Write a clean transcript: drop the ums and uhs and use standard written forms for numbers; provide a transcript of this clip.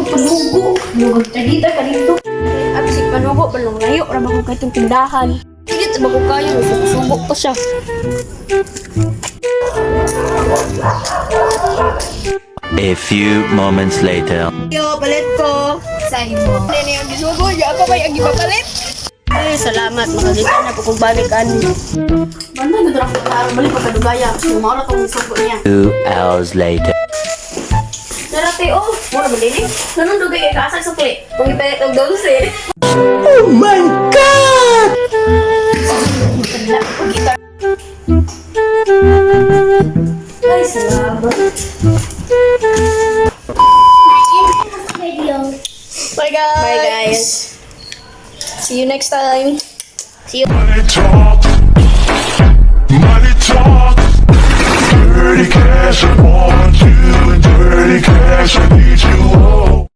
Panugo. Lugod tagita ka dito. At si panugo, balong layo. Rama ko kaitong tindahan. Hindi sa bago kayo. Subok pa siya. A few moments later. Yo, palit ko. Sa imo. Nene, ang gisugo. Di ako may ang ipapalit. Ay, salamat. Makagita na po kung balikan. Banda, nagdara ko klaro. Balik pa kadugaya. Sumara tong gisugo niya. 2 hours later. Narate, oh. Mura ba din eh? Ganun dugay kay kasag sukli. Kung ipalit ang dulce. Oh my God! Gitar. Ay, salamat. Bye guys. Bye, guys. See you next time. See you. Money talk, dirty cash, I want you, and dirty cash, I need you, oh.